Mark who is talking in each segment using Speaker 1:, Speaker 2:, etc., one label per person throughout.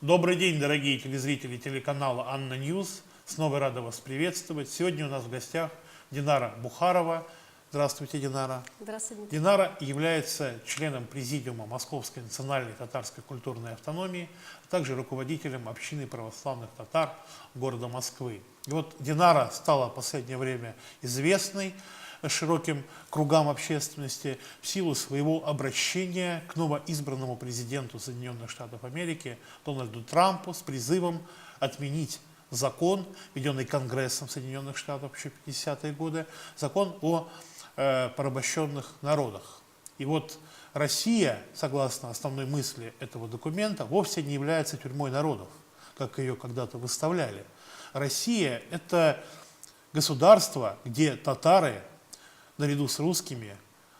Speaker 1: Добрый день, дорогие телезрители телеканала Анна Ньюс. Снова рада вас приветствовать. Сегодня у нас в гостях Динара Бухарова. Здравствуйте, Динара.
Speaker 2: Здравствуйте.
Speaker 1: Динара является членом президиума Московской национальной татарской культурной автономии, а также руководителем общины православных татар города Москвы. И вот Динара стала в последнее время известной широким кругам общественности в силу своего обращения к новоизбранному президенту Соединенных Штатов Америки Дональду Трампу с призывом отменить закон, введенный Конгрессом Соединенных Штатов еще в 50-е годы, закон о порабощенных народах. И вот Россия, согласно основной мысли этого документа, вовсе не является тюрьмой народов, как ее когда-то выставляли. Россия – это государство, где татары наряду с русскими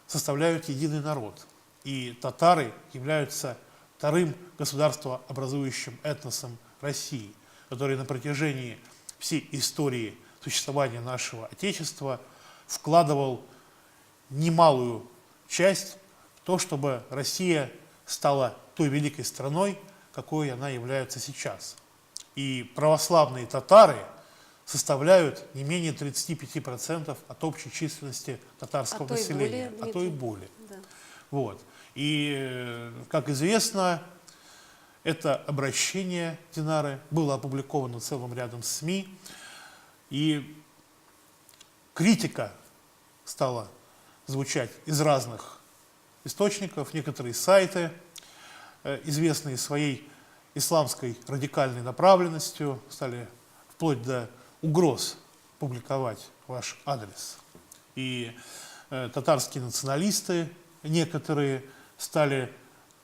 Speaker 1: составляют единый народ. И татары являются вторым государствообразующим этносом России, который на протяжении всей истории существования нашего Отечества вкладывал немалую часть в то, чтобы Россия стала той великой страной, какой она является сейчас. И православные татары составляют не менее 35% от общей численности татарского населения, а то и более.
Speaker 2: Да.
Speaker 1: Вот. И, как известно, это обращение Динары было опубликовано целым рядом СМИ, и критика стала звучать из разных источников. Некоторые сайты, известные своей исламской радикальной направленностью, стали вплоть до угроз публиковать ваш адрес. И татарские националисты некоторые стали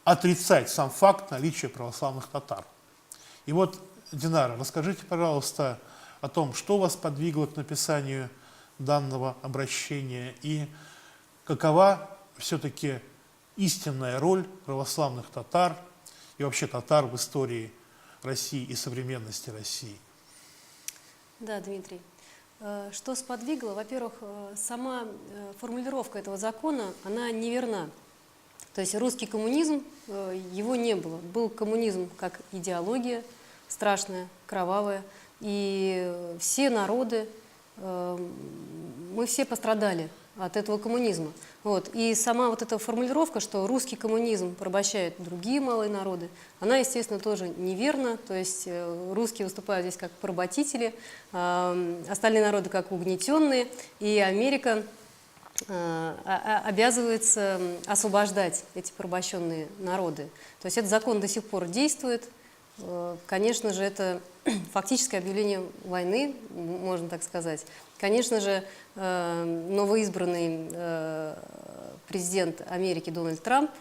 Speaker 1: отрицать сам факт наличия православных татар. И вот, Динара, расскажите, пожалуйста, о том, что вас подвигло к написанию данного обращения и какова все-таки истинная роль православных татар и вообще татар в истории России и современности России.
Speaker 2: Да, Дмитрий. Что сподвигло? Во-первых, сама формулировка этого закона, она неверна. То есть русский коммунизм, его не было. Был коммунизм как идеология, страшная, кровавая. И все народы, мы все пострадали от этого коммунизма. Вот. И сама вот эта формулировка, что русский коммунизм порабощает другие малые народы, она, естественно, тоже неверна. То есть русские выступают здесь как поработители, остальные народы как угнетенные, и Америка обязывается освобождать эти порабощенные народы. То есть этот закон до сих пор действует. Конечно же, это фактическое объявление войны, можно так сказать. Конечно же, новоизбранный президент Америки Дональд Трамп,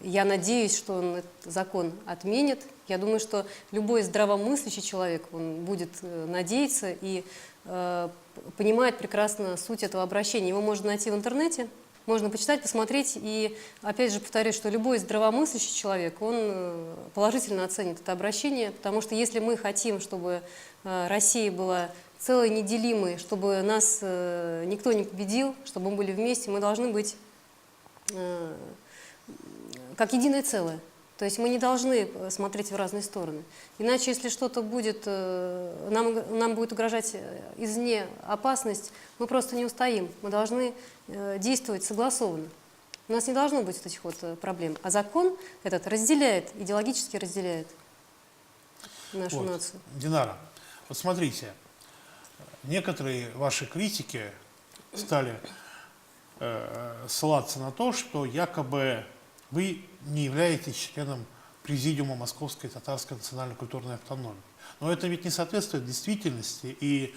Speaker 2: я надеюсь, что он этот закон отменит. Я думаю, что любой здравомыслящий человек, он будет надеяться и понимает прекрасно суть этого обращения. Его можно найти в интернете, можно почитать, посмотреть. И опять же повторюсь, что любой здравомыслящий человек, он положительно оценит это обращение, потому что если мы хотим, чтобы Россия была целой, неделимой, чтобы нас никто не победил, чтобы мы были вместе, мы должны быть как единое целое. То есть мы не должны смотреть в разные стороны. Иначе, если что-то будет, нам будет угрожать извне опасность, мы просто не устоим. Мы должны действовать согласованно. У нас не должно быть вот этих вот проблем. А закон этот разделяет, идеологически разделяет нашу нацию.
Speaker 1: Динара, вот смотрите, некоторые ваши критики стали ссылаться на то, что якобы вы не являетесь членом президиума Московской татарской национальной культурной автономии. Но это ведь не соответствует действительности, и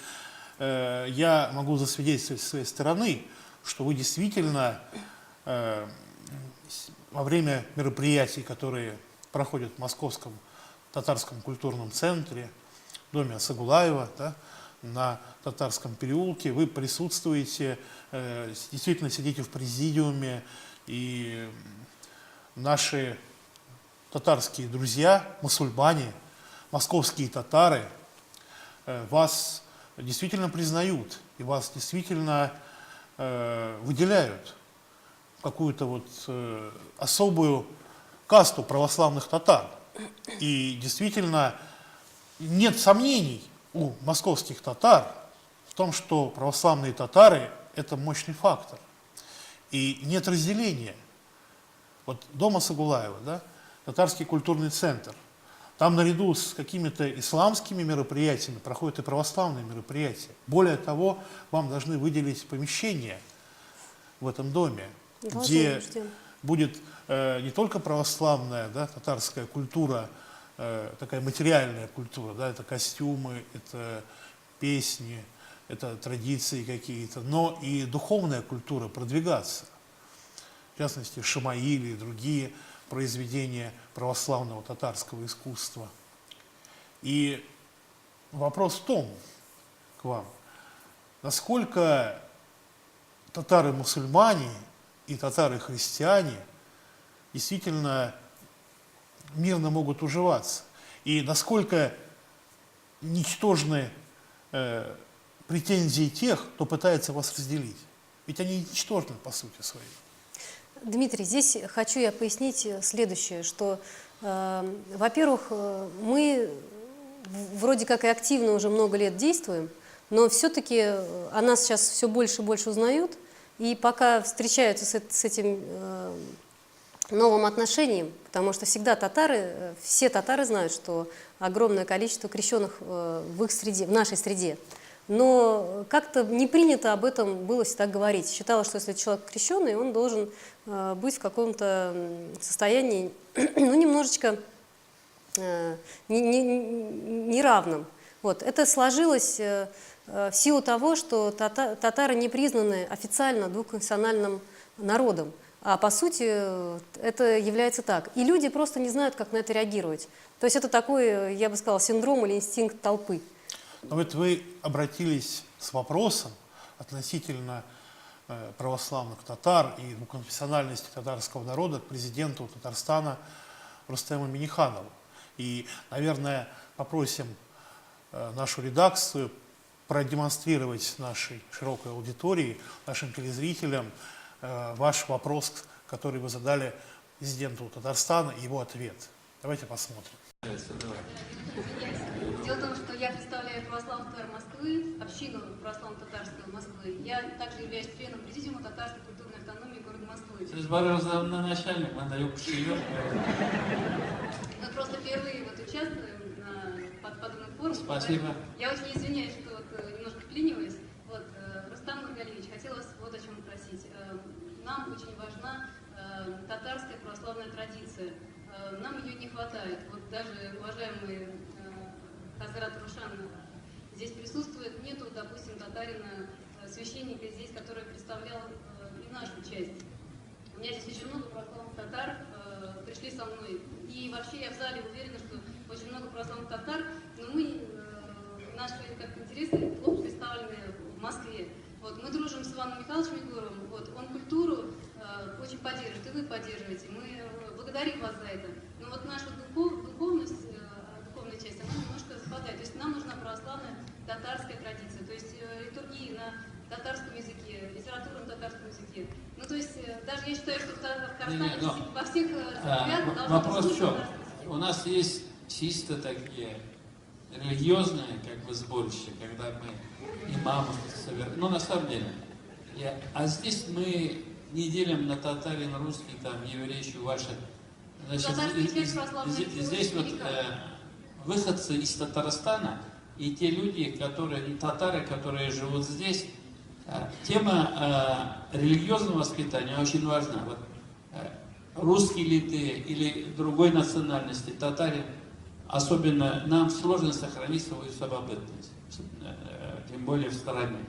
Speaker 1: я могу засвидетельствовать с своей стороны, что вы действительно во время мероприятий, которые проходят в Московском татарском культурном центре, в доме Сагулаева, да, на Татарском переулке, вы присутствуете, действительно сидите в президиуме, и наши татарские друзья, мусульмане, московские татары вас действительно признают, и вас действительно выделяют какую-то вот особую касту православных татар. И действительно, нет сомнений у московских татар в том, что православные татары – это мощный фактор. И нет разделения. Вот дома Сагулаева, да, татарский культурный центр, там наряду с какими-то исламскими мероприятиями проходят и православные мероприятия. Более того, вам должны выделить помещение в этом доме, где будет не только православная, да, татарская культура, такая материальная культура, да, это костюмы, это песни, это традиции какие-то, но и духовная культура продвигаться. В частности, Шамаили и другие произведения православного татарского искусства. И вопрос в том, к вам, насколько татары-мусульмане и татары-христиане действительно мирно могут уживаться, и насколько ничтожны претензии тех, кто пытается вас разделить. Ведь они ничтожны по сути своей.
Speaker 2: Дмитрий, здесь хочу я пояснить следующее, что, во-первых, мы вроде как и активно уже много лет действуем, но все-таки о нас сейчас все больше и больше узнают, и пока встречаются с этим новым отношением, потому что всегда татары, все татары знают, что огромное количество крещенных в их среде, в нашей среде. Но как-то не принято об этом было всегда говорить. Считалось, что если человек крещеный, он должен быть в каком-то состоянии, ну, немножечко неравным. Вот. Это сложилось в силу того, что татары не признаны официально двухнациональным народом. А по сути это является так. И люди просто не знают, как на это реагировать. То есть это такой, я бы сказала, синдром или инстинкт толпы.
Speaker 1: Но вот вы обратились с вопросом относительно православных татар и двухконфессиональности татарского народа к президенту Татарстана Рустему Минниханову. И, наверное, попросим нашу редакцию продемонстрировать нашей широкой аудитории, нашим телезрителям ваш вопрос, который вы задали президенту Татарстана, и его ответ. Давайте посмотрим.
Speaker 2: Дело в том, что я представляю православных татар Москвы, общину православно-татарскую Москвы. Я также являюсь членом президиума татарской культурной автономии города Москвы.
Speaker 3: Siz barınızda начальник, bana yok bir şey yok.
Speaker 2: Мы просто впервые вот участвуем на подобных форумах.
Speaker 3: Спасибо.
Speaker 2: Я очень извиняюсь, что вот немножко вклиниваюсь. Вот, Рустам Нургалиевич, хотела вас вот о чем спросить. Нам очень важна татарская православная традиция. Нам ее не хватает. Вот даже уважаемый Хазрат Рушан здесь присутствует, нету, допустим, татарина, священника здесь, который представлял и нашу часть. У меня здесь очень много православных татар пришли со мной. И вообще я в зале уверена, что очень много православных татар, но мы, наши как интересы плохо представлены в Москве. Вот, мы дружим с Иваном Михайловичем Егоровым, вот, он культуру очень поддерживает, и вы поддерживаете. Мы благодарим вас за это. Но вот наша духовность, духовная часть, она немножко западает. То есть нам нужна православная татарская традиция, то есть литургии на татарском языке, литература на татарском языке. Ну, то есть даже я считаю, что в Татарстане во всех церквях
Speaker 3: Вопрос в чем? У нас есть чисто такие религиозные как бы сборища, когда мы имамов собираем. Ну, на самом деле. А здесь мы не делим на татарин, русский, там, еврей, чуваши. Значит, здесь вот выходцы из Татарстана и те люди, татары, которые живут здесь, тема религиозного воспитания очень важна. Вот, русский ли ты или другой национальности, татарин, особенно нам сложно сохранить свою самобытность, тем более в стране.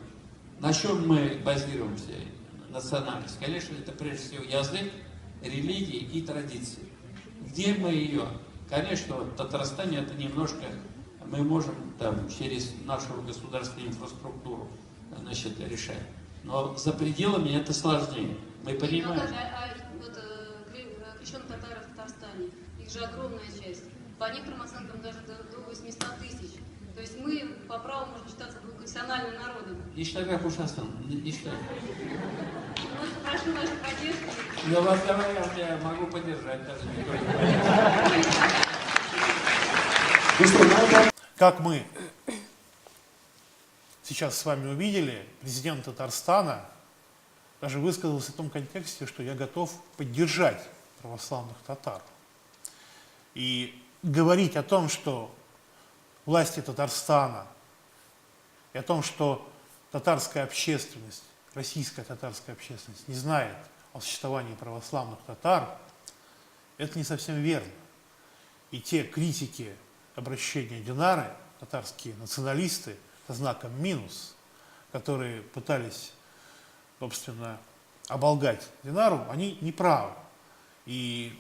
Speaker 3: На чем мы базируемся? Национальность. Конечно, это прежде всего язык, религии и традиции. Где мы ее? Конечно, в Татарстане это немножко мы можем там через нашу государственную инфраструктуру, значит, решать. Но за пределами это сложнее. Мы понимаем.
Speaker 2: Вот крещенных татар в Татарстане, их же огромная часть. По некоторым оценкам даже до 800 тысяч. То есть мы по праву можем считаться двухконфессиональным народом.
Speaker 3: Не считаю, как ужасно. Не считаю.
Speaker 2: Прошу вашей поддержки.
Speaker 3: Я вас говорю, я могу поддержать даже не только.
Speaker 1: Как мы сейчас с вами увидели, президент Татарстана даже высказался в том контексте, что я готов поддержать православных татар. И говорить о том, что власти Татарстана и о том, что татарская общественность, российская татарская общественность не знает о существовании православных татар, это не совсем верно. И те критики обращения Динары, татарские националисты, со знаком минус, которые пытались, собственно, оболгать Динару, они неправы. И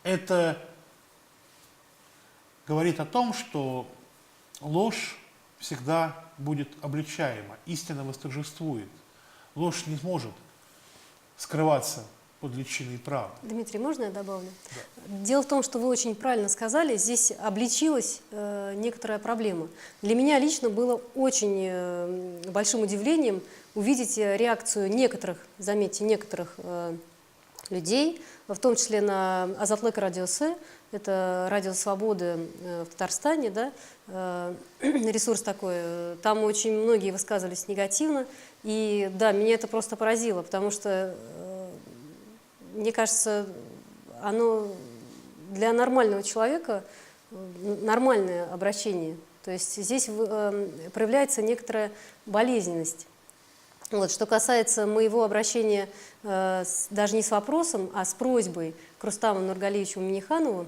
Speaker 1: это говорит о том, что ложь всегда будет обличаема, истина восторжествует. Ложь не может скрываться под личиной правды.
Speaker 2: Дмитрий, можно я добавлю? Да. Дело в том, что вы очень правильно сказали, здесь обличилась некоторая проблема. Для меня лично было очень большим удивлением увидеть реакцию некоторых, заметьте, некоторых людей, в том числе на Азатлык радиосы, это радио Свободы в Татарстане, да, ресурс такой, там очень многие высказывались негативно, и да, меня это просто поразило, потому что мне кажется, оно для нормального человека нормальное обращение. То есть здесь проявляется некоторая болезненность. Вот, что касается моего обращения даже не с вопросом, а с просьбой к Рустаму Нургалиевичу Минниханову,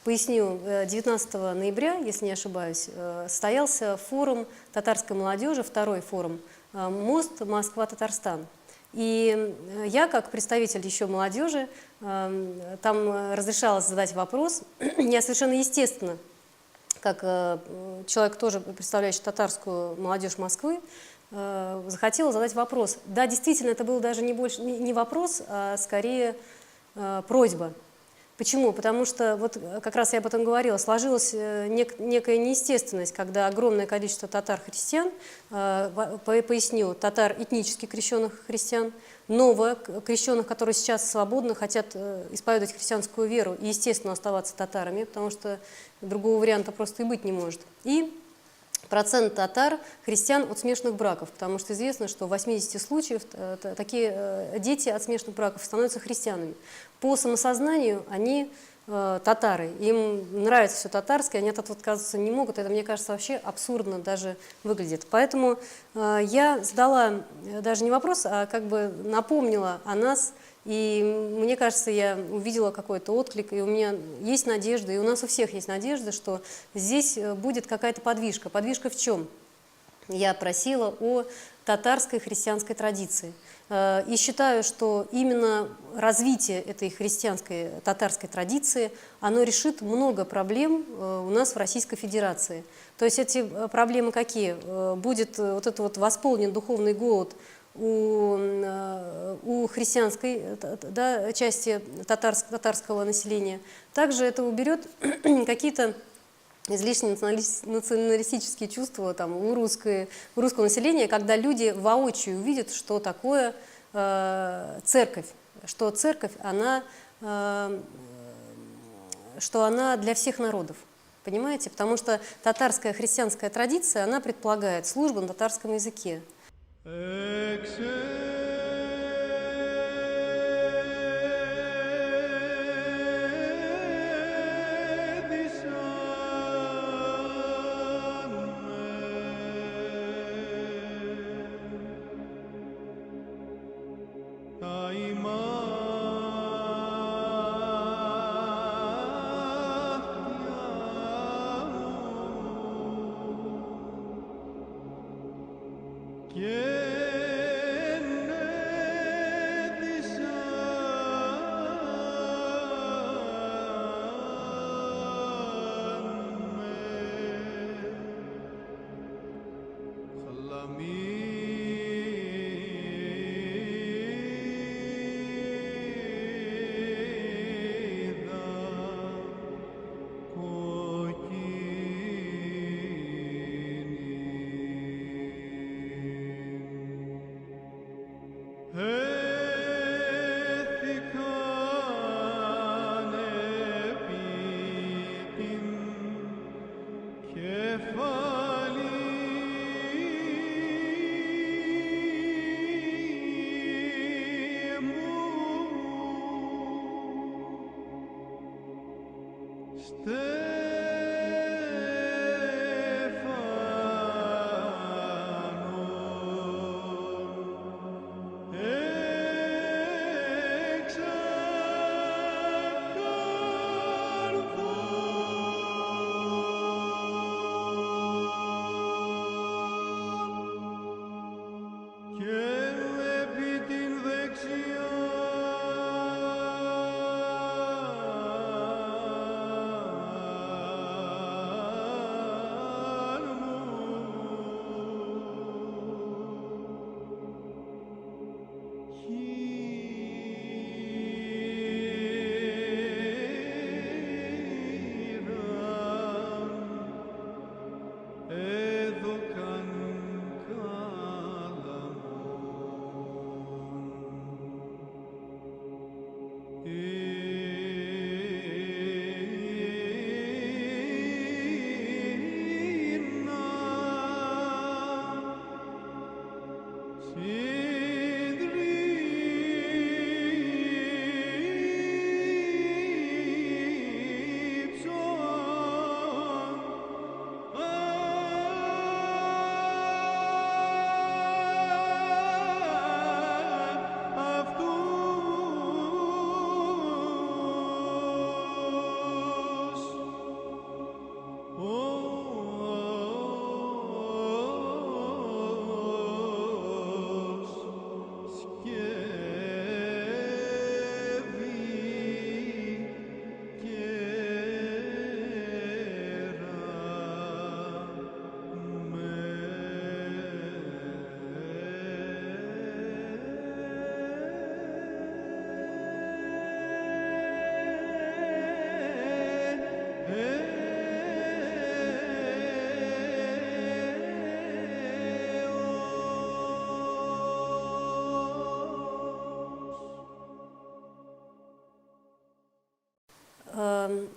Speaker 2: поясню, 19 ноября, если не ошибаюсь, состоялся форум татарской молодежи, второй форум «Мост Москва-Татарстан». И я, как представитель еще молодежи, там разрешалось задать вопрос. Я совершенно естественно, как человек, тоже представляющий татарскую молодежь Москвы, захотела задать вопрос. Да, действительно, это был даже не вопрос, а скорее просьба. Почему? Потому что, вот как раз я об этом говорила, сложилась некая неестественность, когда огромное количество татар-христиан, поясню, татар этнически крещенных христиан, новокрещенных, которые сейчас свободно хотят исповедовать христианскую веру и, естественно, оставаться татарами, потому что другого варианта просто и быть не может. И процент татар, христиан от смешанных браков, потому что известно, что в 80 случаев такие дети от смешанных браков становятся христианами. По самосознанию они татары, им нравится все татарское, они от этого отказываться не могут, это, мне кажется, вообще абсурдно даже выглядит. Поэтому я задала даже не вопрос, а как бы напомнила о нас, и мне кажется, я увидела какой-то отклик, и у меня есть надежда, и у нас у всех есть надежда, что здесь будет какая-то подвижка. Подвижка в чем? Я просила о татарской христианской традиции. И считаю, что именно развитие этой христианской татарской традиции, оно решит много проблем у нас в Российской Федерации. То есть эти проблемы какие? Будет вот этот вот восполнен духовный голод у христианской, да, части татарского населения. Также это уберет какие-то излишние националистические чувства там, у русского населения, когда люди воочию увидят, что такое церковь, что церковь, что она для всех народов. Понимаете? Потому что татарская христианская традиция, она предполагает службу на татарском языке.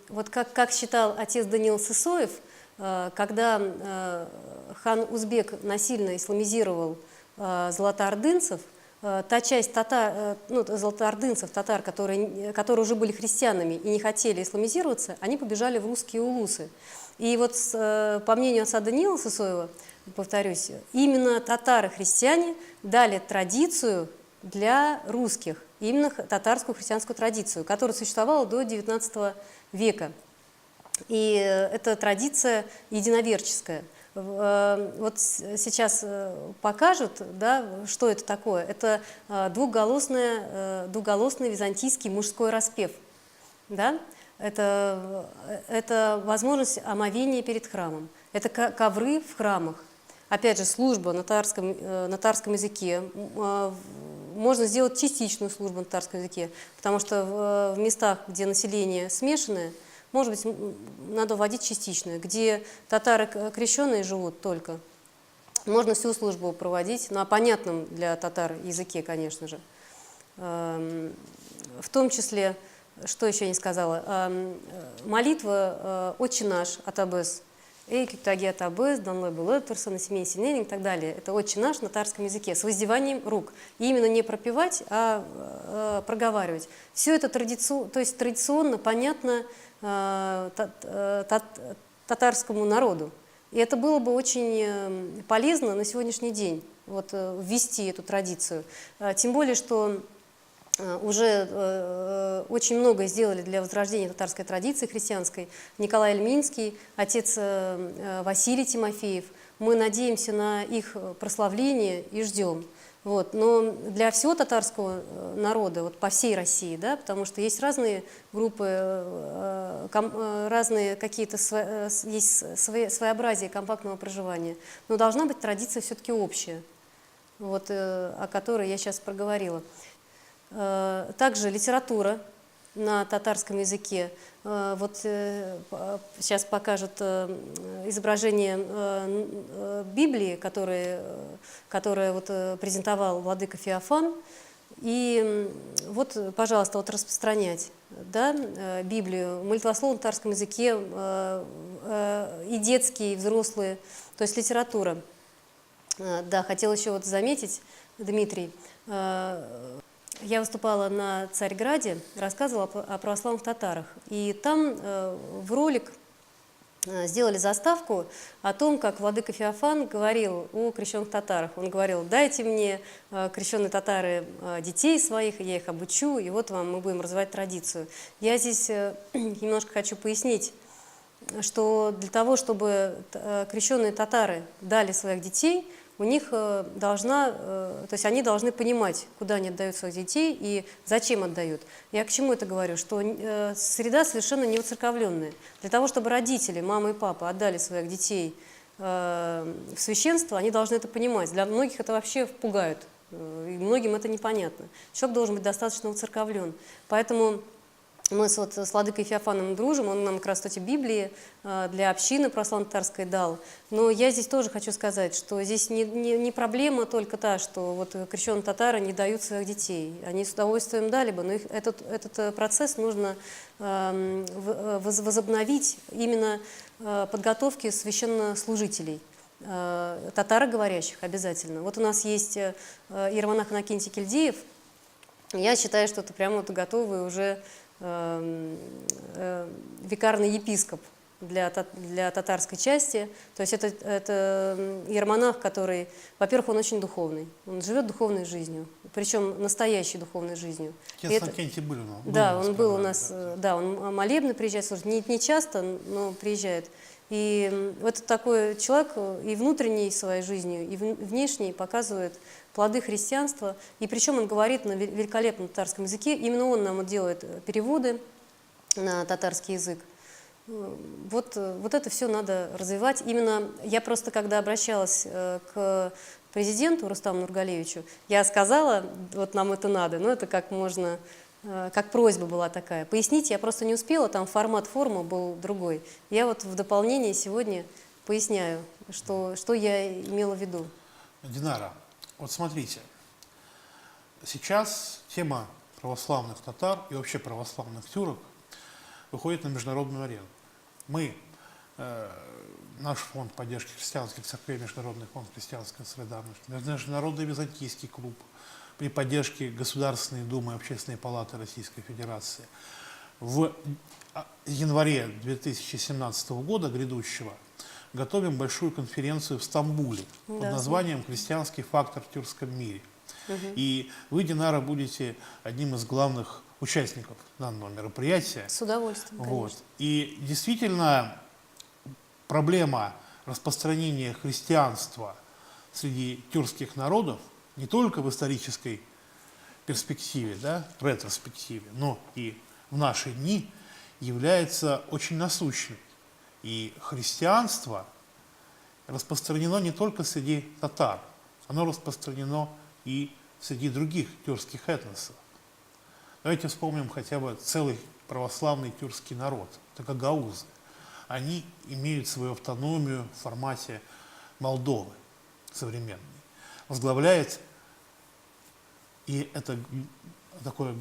Speaker 2: Вот как считал отец Даниил Сысоев, когда хан Узбек насильно исламизировал золотоордынцев, та часть татар, золотоордынцев, татар, которые уже были христианами и не хотели исламизироваться, они побежали в русские улусы. И вот по мнению отца Даниила Сысоева, повторюсь, именно татары-христиане дали традицию для русских, именно татарскую христианскую традицию, которая существовала до XIX века. И это традиция единоверческая. Вот сейчас покажут, да, что это такое. Это двухголосный византийский мужской распев. Да? Это возможность омовения перед храмом. Это ковры в храмах. Опять же, служба на татарском языке. Можно сделать частичную службу на татарском языке, потому что в местах, где население смешанное, может быть, надо вводить частичную. Где татары крещеные живут только, можно всю службу проводить на понятном для татар языке, конечно же. В том числе, что еще не сказала, молитва «Отче наш» Атабес, «Эй, киктаги Атабес», «Данлой Булэтерса», «На семей Синенин» и так далее. Это «Отче наш» на татарском языке с воздеванием рук. И именно не пропевать, а проговаривать. Все это традиционно понятно татарскому народу. И это было бы очень полезно на сегодняшний день, вот, ввести эту традицию. Тем более, что уже очень многое сделали для возрождения татарской традиции христианской. Николай Ильминский, отец Василий Тимофеев. Мы надеемся на их прославление и ждем. Вот. Но для всего татарского народа, вот по всей России, да, потому что есть разные группы, разные какие-то есть своеобразие компактного проживания, но должна быть традиция все-таки общая, вот, о которой я сейчас проговорила. Также литература на татарском языке. Вот сейчас покажут изображение Библии, которое вот презентовал владыка Феофан. И вот, пожалуйста, вот распространять, да, Библию, молитвослов на татарском языке, и детские, и взрослые, то есть литература. Да, хотела еще вот заметить, Дмитрий, я выступала на Царьграде, рассказывала о православных татарах. И там в ролик сделали заставку о том, как владыка Феофан говорил о крещенных татарах. Он говорил: дайте мне, крещенные татары, детей своих, я их обучу, и вот вам мы будем развивать традицию. Я здесь немножко хочу пояснить, что для того, чтобы крещенные татары дали своих детей, у них то есть они должны понимать, куда они отдают своих детей и зачем отдают. Я к чему это говорю? Что среда совершенно не воцерковленная. Для того, чтобы родители, мама и папа отдали своих детей в священство, они должны это понимать. Для многих это вообще пугает, и многим это непонятно. Человек должен быть достаточно воцерковлен. Поэтому мы с владыкой Феофаном дружим, он нам как раз эти Библии для общины православно-татарской дал. Но я здесь тоже хочу сказать, что здесь не проблема только та, что вот крещенные татары не дают своих детей. Они с удовольствием дали бы, но этот процесс нужно возобновить именно подготовки священнослужителей, татароговорящих обязательно. Вот у нас есть иеромонах Иннокентий Кильдеев. Я считаю, что это прямо вот готовый уже викарный епископ для татарской части. То есть это иеромонах, который, во-первых, он очень духовный, он живет духовной жизнью, причем настоящей духовной жизнью.
Speaker 1: Отец Иннокентий был у нас.
Speaker 2: Да, он был у нас, да, он молебны приезжает, слушать, не часто, но приезжает. И вот такой человек и внутренней своей жизнью, и внешней показывает плоды христианства. И причем он говорит на великолепном татарском языке. Именно он нам делает переводы на татарский язык. Вот это все надо развивать. Именно я просто, когда обращалась к президенту Рустаму Нургалевичу, я сказала, вот нам это надо, но это как можно... Как просьба была такая. Пояснить я просто не успела, там формат формы был другой. Я вот в дополнение сегодня поясняю, что я имела в виду.
Speaker 1: Динара, вот смотрите, сейчас тема православных татар и вообще православных тюрок выходит на международную арену. Мы, наш фонд поддержки христианских церквей, Международный фонд христианской солидарности, Международный византийский клуб, при поддержке Государственной Думы и Общественной палаты Российской Федерации в январе 2017 года грядущего готовим большую конференцию в Стамбуле под названием «Христианский фактор в тюркском мире». И вы, Динара, будете одним из главных участников данного мероприятия.
Speaker 2: С удовольствием, конечно.
Speaker 1: Вот. И действительно проблема распространения христианства среди тюркских народов не только в исторической перспективе, да, в ретроспективе, но и в наши дни является очень насущной. И христианство распространено не только среди татар, оно распространено и среди других тюркских этносов. Давайте вспомним хотя бы целый православный тюркский народ, это гагаузы. Они имеют свою автономию в формате Молдовы современной. Возглавляет, и это такое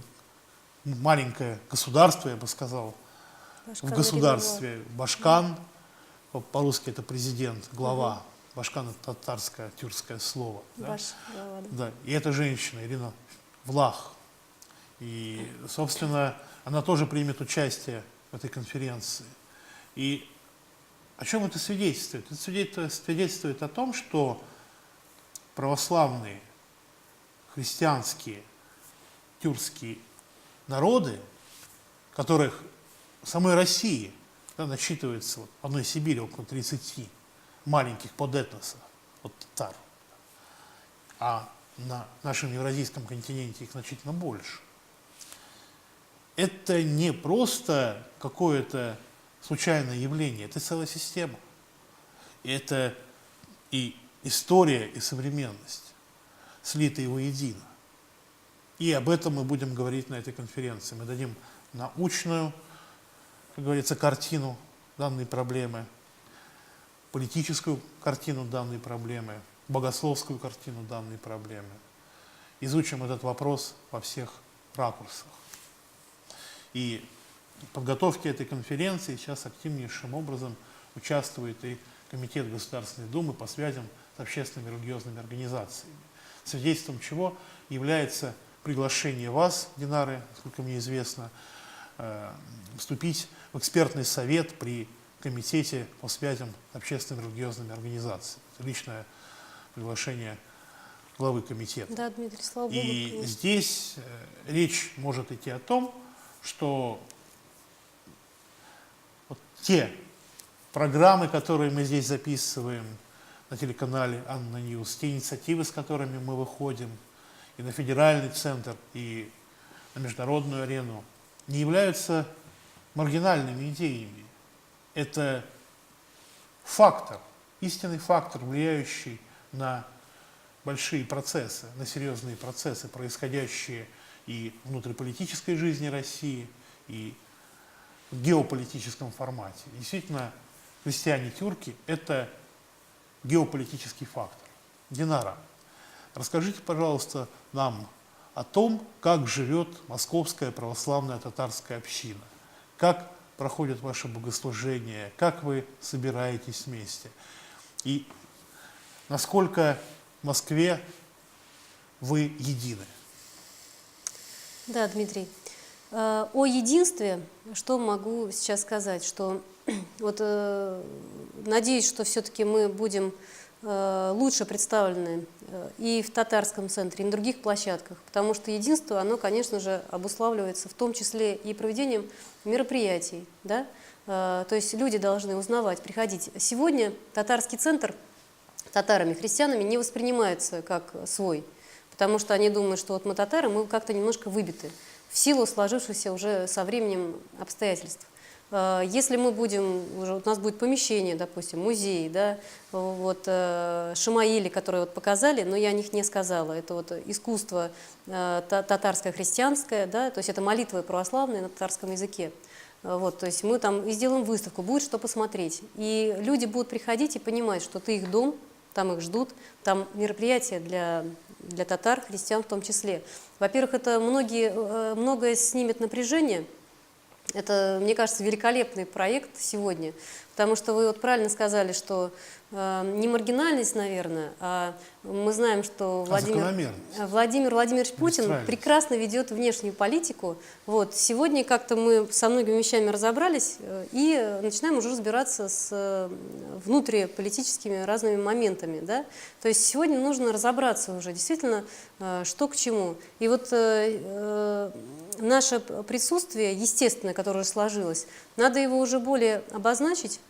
Speaker 1: маленькое государство, я бы сказал,
Speaker 2: Башкан
Speaker 1: в государстве Башкан, по-русски это президент, глава, Башкан это татарское, тюркское слово. Да? Да. И эта женщина, Ирина Влах. И, собственно, она тоже примет участие в этой конференции. И о чем это свидетельствует? Это свидетельствует о том, что православные, христианские, тюркские народы, которых в самой России насчитывается в одной Сибири около 30 маленьких подэтносов от татар, а на нашем евразийском континенте их значительно больше. Это не просто какое-то случайное явление, это целая система. Это и история, и современность, слитые воедино. И об этом мы будем говорить на этой конференции. Мы дадим научную, как говорится, картину данной проблемы, политическую картину данной проблемы, богословскую картину данной проблемы. Изучим этот вопрос во всех ракурсах. И в подготовке этой конференции сейчас активнейшим образом участвует и Комитет Государственной Думы по связям с общественными и религиозными организациями, свидетельством чего является приглашение вас, Динары, насколько мне известно, вступить в экспертный совет при комитете по связям с общественными религиозными организациями. Это личное приглашение главы комитета.
Speaker 2: Да, Дмитрий, слава Богу.
Speaker 1: И
Speaker 2: конечно.
Speaker 1: здесь речь может идти о том, что вот те программы, которые мы здесь записываем на телеканале Анна Ньюс, те инициативы, с которыми мы выходим и на федеральный центр, и на международную арену, не являются маргинальными идеями. Это фактор, истинный фактор, влияющий на большие процессы, на серьезные процессы, происходящие и в внутриполитической жизни России, и в геополитическом формате. Действительно, христиане-тюрки – это геополитический фактор. Динара, расскажите, пожалуйста, нам о том, как живет Московская православная татарская община, как проходят ваши богослужения, как вы собираетесь вместе, и насколько в Москве вы едины.
Speaker 2: Да, Дмитрий. О единстве, что могу сейчас сказать, что вот надеюсь, что все-таки мы будем лучше представлены и в татарском центре, и на других площадках, потому что единство, оно, конечно же, обуславливается в том числе и проведением мероприятий, да? То есть люди должны узнавать, приходить. Сегодня татарский центр татарами, христианами не воспринимается как свой, потому что они думают, что вот мы татары, мы как-то немножко выбиты в силу сложившихся уже со временем обстоятельств. Если мы будем, уже у нас будет помещение, допустим, музей, да, вот Шамаили, которые вот показали, но я о них не сказала, это вот искусство татарское, христианское, да, то есть это молитвы православные на татарском языке. Вот, то есть мы там и сделаем выставку, будет что посмотреть. И люди будут приходить и понимать, что ты их дом, там их ждут, там мероприятия для татар, христиан в том числе. Во-первых, это многое снимет напряжение. Это, мне кажется, великолепный проект сегодня, потому что вы вот правильно сказали, что не маргинальность, наверное, а мы знаем, что Владимир Владимирович Путин прекрасно ведет внешнюю политику. Вот. Сегодня как-то мы со многими вещами разобрались и начинаем уже разбираться с внутриполитическими разными моментами. Да? То есть сегодня нужно разобраться уже действительно, что к чему. И вот наше присутствие, естественное, которое сложилось, надо его уже более обозначить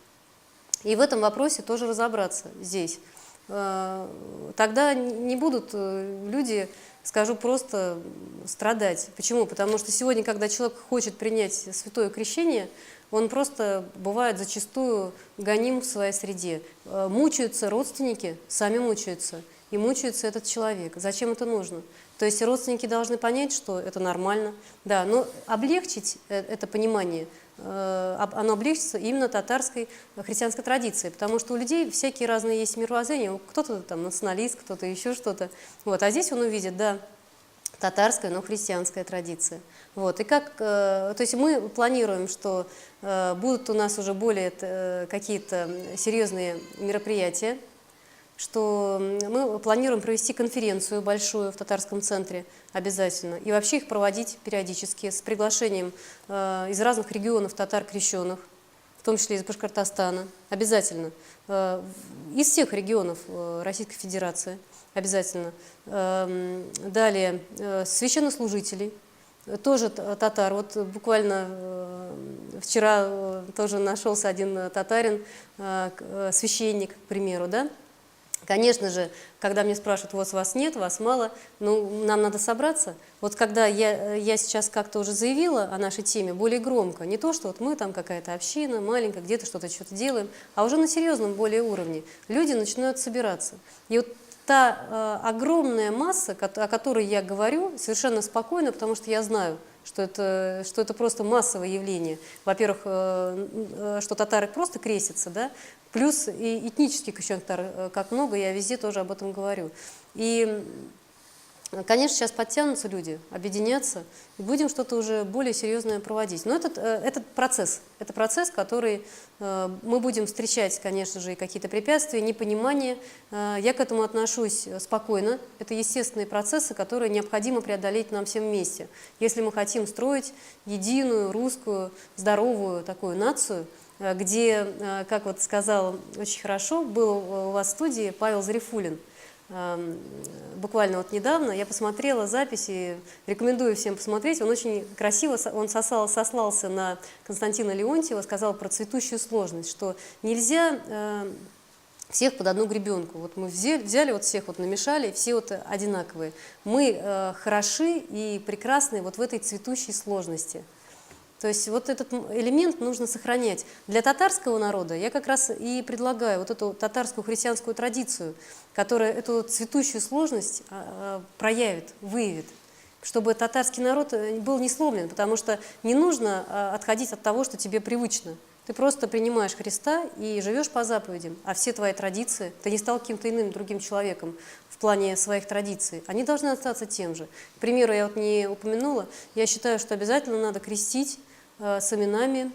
Speaker 2: и в этом вопросе тоже разобраться здесь. Тогда не будут люди, скажу просто, страдать. Почему? Потому что сегодня, когда человек хочет принять святое крещение, он просто бывает зачастую гоним в своей среде. Мучаются родственники, сами мучаются, и мучается этот человек. Зачем это нужно? То есть родственники должны понять, что это нормально, да, но облегчить это понимание, оно облегчится именно татарской христианской традицией, потому что у людей всякие разные есть мировоззрения, кто-то там националист, кто-то еще что-то, вот, а здесь он увидит, да, татарская, но христианская традиция. Вот, и то есть мы планируем, что будут у нас уже более какие-то серьезные мероприятия, что мы планируем провести конференцию большую в татарском центре обязательно, и вообще их проводить периодически с приглашением из разных регионов татар крещенных, в том числе из Башкортостана, обязательно, из всех регионов Российской Федерации, обязательно. Далее, священнослужителей, тоже татар. Вот буквально вчера тоже нашелся один татарин, священник, к примеру, да. Конечно же, когда мне спрашивают, вот вас нет, вас мало, ну, нам надо собраться. Вот когда я сейчас как-то уже заявила о нашей теме более громко, не то, что вот мы там какая-то община маленькая, где-то что-то делаем, а уже на серьезном более уровне люди начинают собираться. И вот та огромная масса, о которой я говорю, совершенно спокойно, потому что я знаю, что это просто массовое явление. Во-первых, что татары просто крестятся, да, плюс и этнических еще татар, как много, я везде тоже об этом говорю. И Конечно, сейчас подтянутся люди, объединятся, и будем что-то уже более серьезное проводить. Но это процесс, который мы будем встречать, конечно же, и какие-то препятствия, непонимание. Я к этому отношусь спокойно. Это естественные процессы, которые необходимо преодолеть нам всем вместе. Если мы хотим строить единую, русскую, здоровую такую нацию, где, как вот сказал очень хорошо, был у вас в студии Павел Зарифуллин. Буквально вот недавно я посмотрела записи, рекомендую всем посмотреть, он очень красиво, он сослался на Константина Леонтьева, сказал про цветущую сложность, что нельзя всех под одну гребенку. Вот мы взяли вот всех, вот намешали, все вот одинаковые. Мы хороши и прекрасны вот в этой цветущей сложности. То есть вот этот элемент нужно сохранять. Для татарского народа я как раз и предлагаю вот эту татарскую христианскую традицию, которая эту цветущую сложность проявит, выявит, чтобы татарский народ был не сломлен, потому что не нужно отходить от того, что тебе привычно. Ты просто принимаешь Христа и живешь по заповедям, а все твои традиции, ты не стал каким-то иным другим человеком в плане своих традиций, они должны остаться тем же. К примеру, я вот не упомянула, я считаю, что обязательно надо крестить с именами,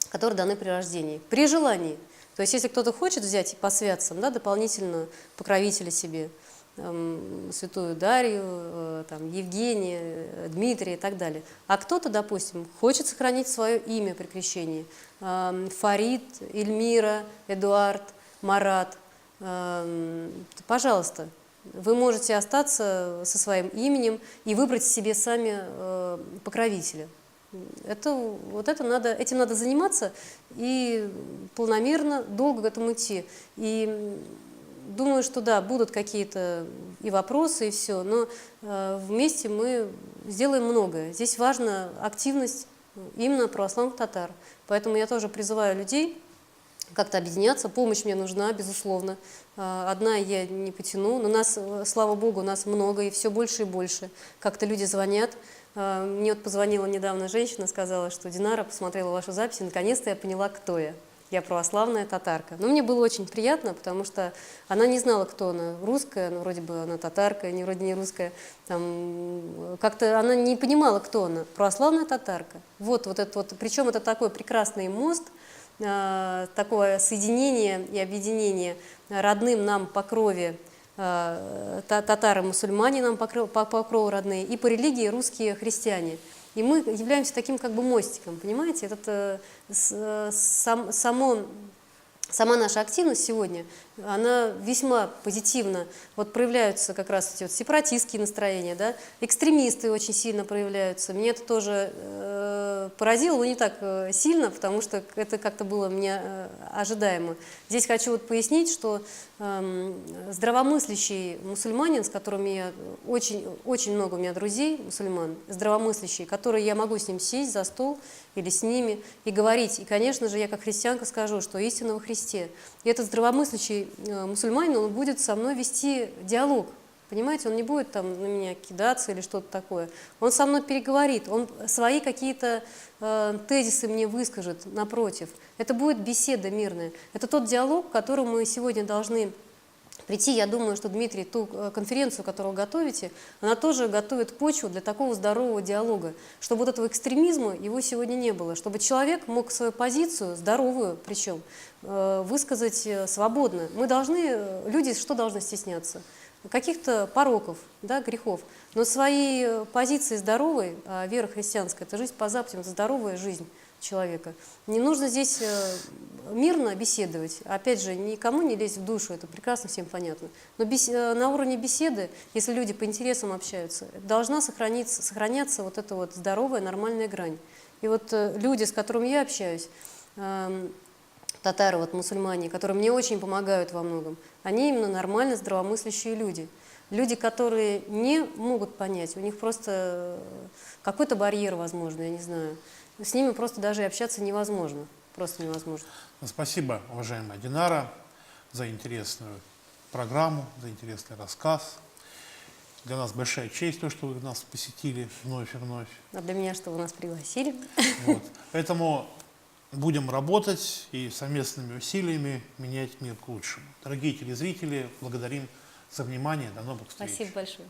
Speaker 2: которые даны при рождении, при желании. То есть, если кто-то хочет взять по святцам, да, дополнительно покровителя себе, святую Дарью, Евгения, Дмитрия и так далее. А кто-то, допустим, хочет сохранить свое имя при крещении. Фарид, Эльмира, Эдуард, Марат. Пожалуйста, вы можете остаться со своим именем и выбрать себе сами покровителя. Этим надо заниматься и планомерно, долго к этому идти. И думаю, что да, будут какие-то и вопросы, и все, но вместе мы сделаем многое. Здесь важна активность именно православных татар. Поэтому я тоже призываю людей как-то объединяться. Помощь мне нужна, безусловно. Одна я не потяну, но нас, слава Богу, нас много, и все больше и больше. Как-то люди звонят. Мне вот позвонила недавно женщина, сказала, что Динара, посмотрела вашу запись, и наконец-то я поняла, кто я. Я православная татарка. Но мне было очень приятно, потому что она не знала, кто она. Русская, но вроде бы она татарка, вроде не русская. Как-то она не понимала, кто она. Православная татарка. Причем это такой прекрасный мост, такое соединение и объединение родным нам по крови, татары, мусульмане нам по крову родные, и по религии русские христиане. И мы являемся таким как бы мостиком, понимаете? Сама наша активность сегодня, она весьма позитивно. Вот проявляются как раз эти вот сепаратистские настроения, да? Экстремисты очень сильно проявляются. Меня это тоже поразило, но не так сильно, потому что это как-то было мне ожидаемо. Здесь хочу вот пояснить, что здравомыслящий мусульманин, с которым я очень много у меня друзей мусульман, здравомыслящие, которые я могу с ним сесть за стол или с ними и говорить. И, конечно же, я как христианка скажу, что истина во Христе. И этот здравомыслящий мусульманин, он будет со мной вести диалог. Понимаете, он не будет там на меня кидаться или что-то такое. Он со мной переговорит, он свои какие-то тезисы мне выскажет напротив. Это будет беседа мирная. Это тот диалог, к которому мы сегодня должны прийти. Я думаю, что, Дмитрий, ту конференцию, которую вы готовите, она тоже готовит почву для такого здорового диалога, чтобы вот этого экстремизма его сегодня не было, чтобы человек мог свою позицию, здоровую причем, высказать свободно. Люди что должны стесняться? Каких-то пороков, да, грехов. Но свои позиции здоровой, а вера христианская – это жизнь по заповедям, это здоровая жизнь человека. Не нужно здесь мирно беседовать. Опять же, никому не лезть в душу, это прекрасно всем понятно. Но на уровне беседы, если люди по интересам общаются, должна сохраняться вот эта вот здоровая, нормальная грань. И вот люди, с которыми я общаюсь, татары, мусульмане, которые мне очень помогают во многом, они именно нормально здравомыслящие люди. Люди, которые не могут понять, у них просто какой-то барьер, возможно, я не знаю. С ними просто даже и общаться невозможно. Просто невозможно.
Speaker 1: Спасибо, уважаемая Динара, за интересную программу, за интересный рассказ. Для нас большая честь, то, что вы нас посетили вновь и вновь.
Speaker 2: А для меня, что вы нас пригласили.
Speaker 1: Поэтому будем работать и совместными усилиями менять мир к лучшему. Дорогие телезрители, благодарим за внимание. До новых встреч.
Speaker 2: Спасибо большое.